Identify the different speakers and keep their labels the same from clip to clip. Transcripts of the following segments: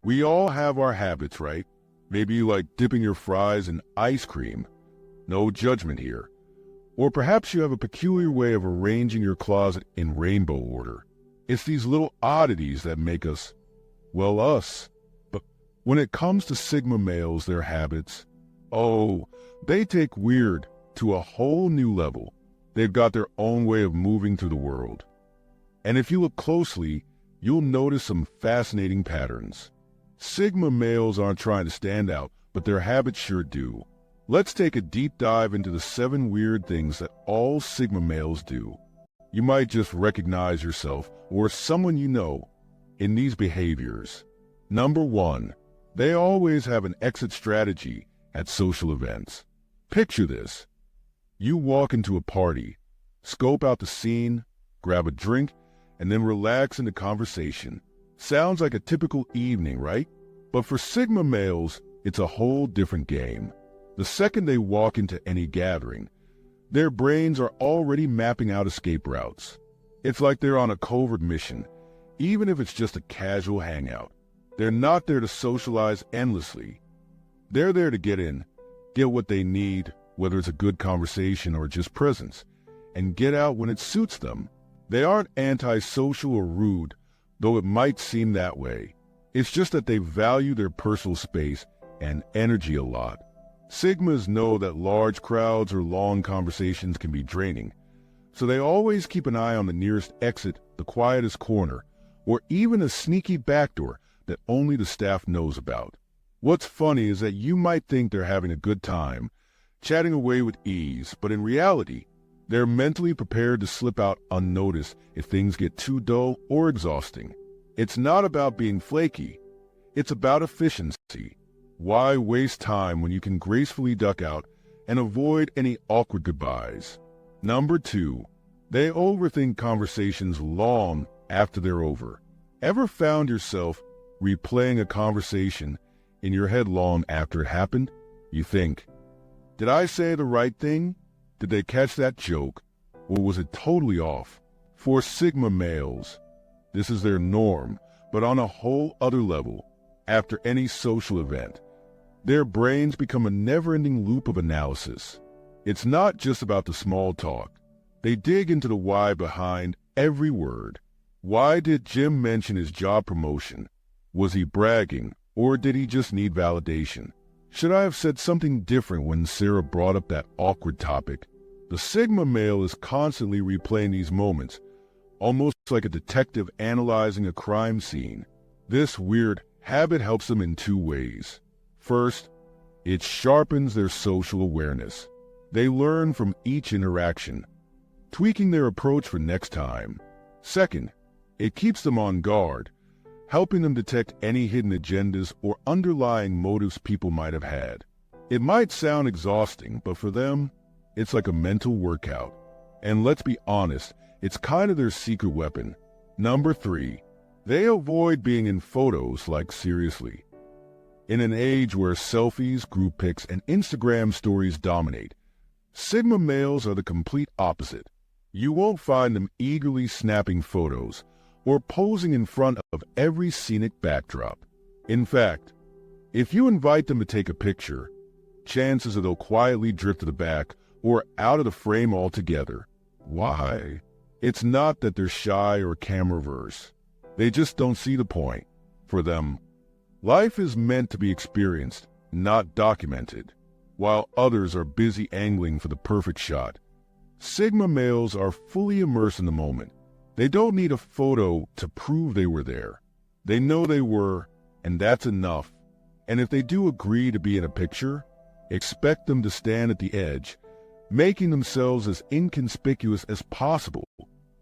Speaker 1: We all have our habits, right? Maybe you like dipping your fries in ice cream. No judgment here. Or perhaps you have a peculiar way of arranging your closet in rainbow order. It's these little oddities that make us, well, us. But when it comes to Sigma males, their habits, oh, they take weird to a whole new level. They've got their own way of moving through the world. And if you look closely, you'll notice some fascinating patterns. Sigma males aren't trying to stand out, but their habits sure do. Let's take a deep dive into the 7 weird things that all Sigma males do. You might just recognize yourself or someone you know in these behaviors. Number 1, they always have an exit strategy at social events. Picture this. You walk into a party, scope out the scene, grab a drink, and then relax into conversation. Sounds like a typical evening, right? But for Sigma males, it's a whole different game. The second they walk into any gathering, their brains are already mapping out escape routes. It's like they're on a covert mission, even if it's just a casual hangout. They're not there to socialize endlessly. They're there to get in, get what they need, whether it's a good conversation or just presence, and get out when it suits them. They aren't antisocial or rude, though it might seem that way. It's just that they value their personal space and energy a lot. Sigmas know that large crowds or long conversations can be draining, so they always keep an eye on the nearest exit, the quietest corner, or even a sneaky backdoor that only the staff knows about. What's funny is that you might think they're having a good time, chatting away with ease, but in reality, they're mentally prepared to slip out unnoticed if things get too dull or exhausting. It's not about being flaky, it's about efficiency. Why waste time when you can gracefully duck out and avoid any awkward goodbyes? Number 2, they overthink conversations long after they're over. Ever found yourself replaying a conversation in your head long after it happened? You think, did I say the right thing? Did they catch that joke? Or was it totally off? For Sigma males, this is their norm, but on a whole other level. After any social event, their brains become a never-ending loop of analysis. It's not just about the small talk. They dig into the why behind every word. Why did Jim mention his job promotion? Was he bragging, or did he just need validation? Should I have said something different when Sarah brought up that awkward topic? The Sigma male is constantly replaying these moments, almost like a detective analyzing a crime scene. This weird habit helps them in 2 ways. First, it sharpens their social awareness. They learn from each interaction, tweaking their approach for next time. Second, it keeps them on guard, helping them detect any hidden agendas or underlying motives people might have had. It might sound exhausting, but for them, it's like a mental workout. And let's be honest, it's kind of their secret weapon. Number 3, they avoid being in photos, like seriously. In an age where selfies, group pics, and Instagram stories dominate, Sigma males are the complete opposite. You won't find them eagerly snapping photos or posing in front of every scenic backdrop. In fact, if you invite them to take a picture, chances are they'll quietly drift to the back or out of the frame altogether. Why? It's not that they're shy or camera-averse. They just don't see the point. For them, life is meant to be experienced, not documented, while others are busy angling for the perfect shot. Sigma males are fully immersed in the moment. They don't need a photo to prove they were there. They know they were, and that's enough. And if they do agree to be in a picture, expect them to stand at the edge, making themselves as inconspicuous as possible.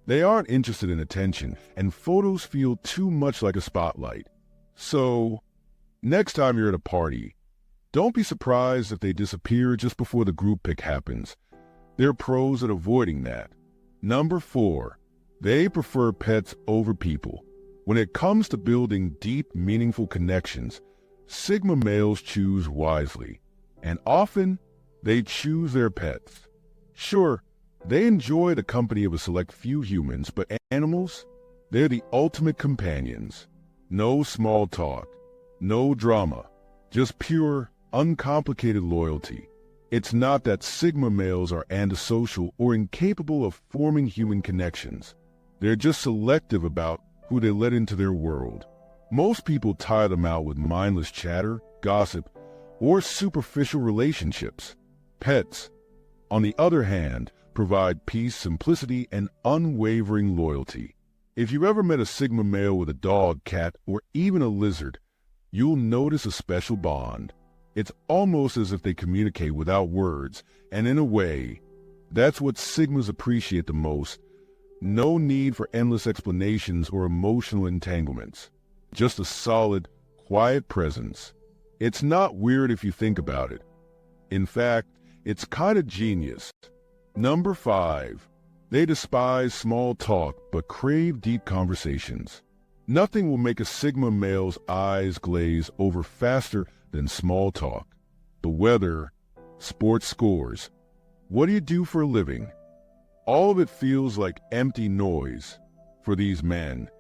Speaker 1: They aren't interested in attention, and photos feel too much like a spotlight. So, next time you're at a party, don't be surprised if they disappear just before the group pic happens. They're pros at avoiding that. Number 4, they prefer pets over people. When it comes to building deep, meaningful connections, Sigma males choose wisely, and often they choose their pets. Sure, they enjoy the company of a select few humans, but animals, they're the ultimate companions. No small talk, No drama, just pure, uncomplicated loyalty. It's not that Sigma males are antisocial or incapable of forming human connections. They're just selective about who they let into their world. Most people tire them out with mindless chatter, gossip, or superficial relationships. Pets, on the other hand, provide peace, simplicity, and unwavering loyalty. If you ever met a Sigma male with a dog, cat, or even a lizard, you'll notice a special bond. It's almost as if they communicate without words, and in a way, that's what Sigmas appreciate the most. No need for endless explanations or emotional entanglements. Just a solid, quiet presence. It's not weird if you think about it. In fact, it's kind of genius. Number 5. They despise small talk but crave deep conversations. Nothing will make a Sigma male's eyes glaze over faster than small talk. The weather, sports scores. What do you do for a living? All of it feels like empty noise for these men.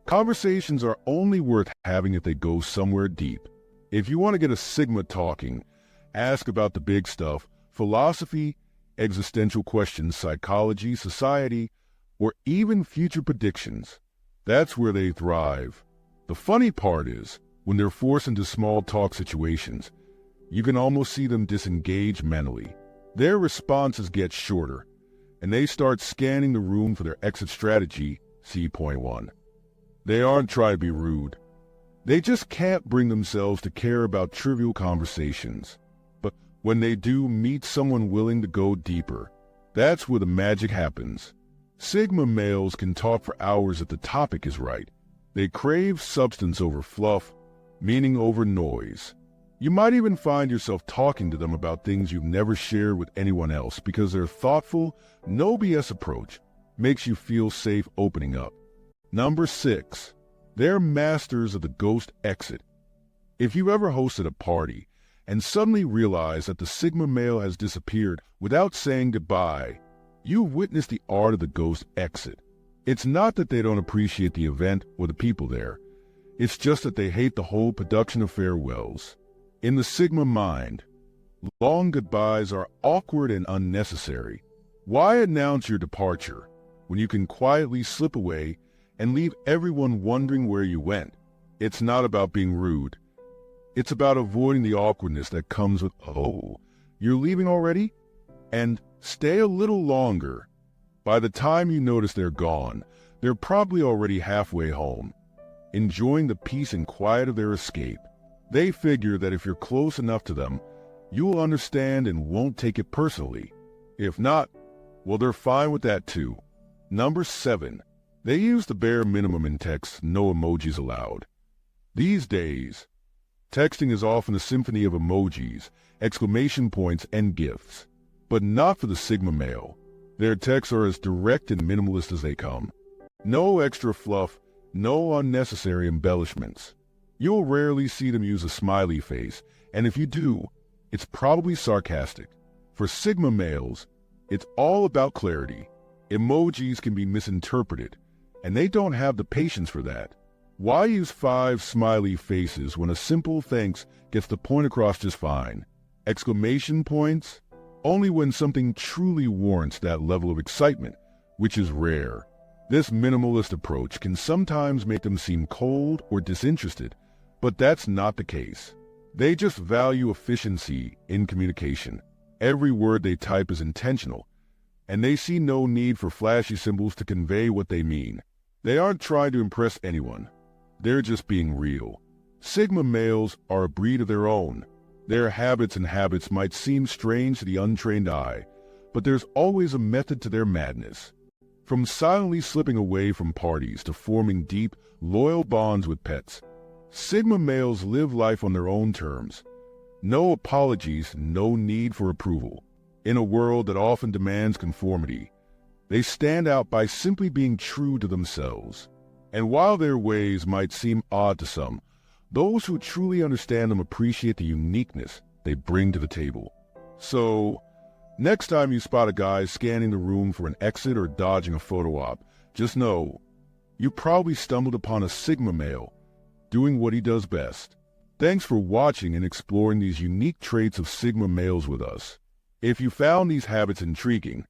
Speaker 1: Conversations are only worth having if they go somewhere deep. If you want to get a Sigma talking, ask about the big stuff, philosophy, existential questions, psychology, society, or even future predictions. That's where they thrive. The funny part is, when they're forced into small talk situations, you can almost see them disengage mentally. Their responses get shorter, and they start scanning the room for their exit strategy, see point 1. They aren't trying to be rude. They just can't bring themselves to care about trivial conversations. But when they do meet someone willing to go deeper, that's where the magic happens. Sigma males can talk for hours if the topic is right. They crave substance over fluff, meaning over noise. You might even find yourself talking to them about things you've never shared with anyone else because their thoughtful, no BS approach makes you feel safe opening up. Number 6. They're masters of the ghost exit. If you ever hosted a party and suddenly realize that the Sigma male has disappeared without saying goodbye, you've witnessed the art of the ghost exit. It's not that they don't appreciate the event or the people there. It's just that they hate the whole production of farewells. In the Sigma mind, long goodbyes are awkward and unnecessary. Why announce your departure when you can quietly slip away and leave everyone wondering where you went? It's not about being rude. It's about avoiding the awkwardness that comes with, "Oh, you're leaving already?" And stay a little longer. By the time you notice they're gone, they're probably already halfway home, enjoying the peace and quiet of their escape. They figure that if you're close enough to them, you'll understand and won't take it personally. If not, well, they're fine with that too. Number 7. They use the bare minimum in text, no emojis allowed. These days, texting is often a symphony of emojis, exclamation points, and GIFs. But not for the Sigma male. Their texts are as direct and minimalist as they come. No extra fluff, no unnecessary embellishments. You'll rarely see them use a smiley face, and if you do, it's probably sarcastic. For Sigma males, it's all about clarity. Emojis can be misinterpreted, and they don't have the patience for that. Why use 5 smiley faces when a simple thanks gets the point across just fine? Exclamation points? Only when something truly warrants that level of excitement, which is rare. This minimalist approach can sometimes make them seem cold or disinterested, but that's not the case. They just value efficiency in communication. Every word they type is intentional, and they see no need for flashy symbols to convey what they mean. They aren't trying to impress anyone. They're just being real. Sigma males are a breed of their own. Their habits might seem strange to the untrained eye, but there's always a method to their madness. From silently slipping away from parties to forming deep, loyal bonds with pets, Sigma males live life on their own terms. No apologies, no need for approval. In a world that often demands conformity, they stand out by simply being true to themselves. And while their ways might seem odd to some, those who truly understand them appreciate the uniqueness they bring to the table. So, next time you spot a guy scanning the room for an exit or dodging a photo op, just know you probably stumbled upon a Sigma male doing what he does best, Thanks for watching and exploring these unique traits of Sigma males with us. If you found these habits intriguing,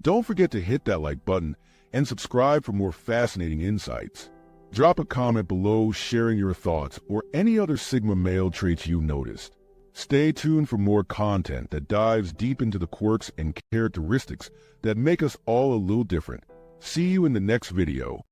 Speaker 1: don't forget to hit that like button and subscribe for more fascinating insights. Drop a comment below sharing your thoughts or any other Sigma male traits you noticed. Stay tuned for more content that dives deep into the quirks and characteristics that make us all a little different. See you in the next video.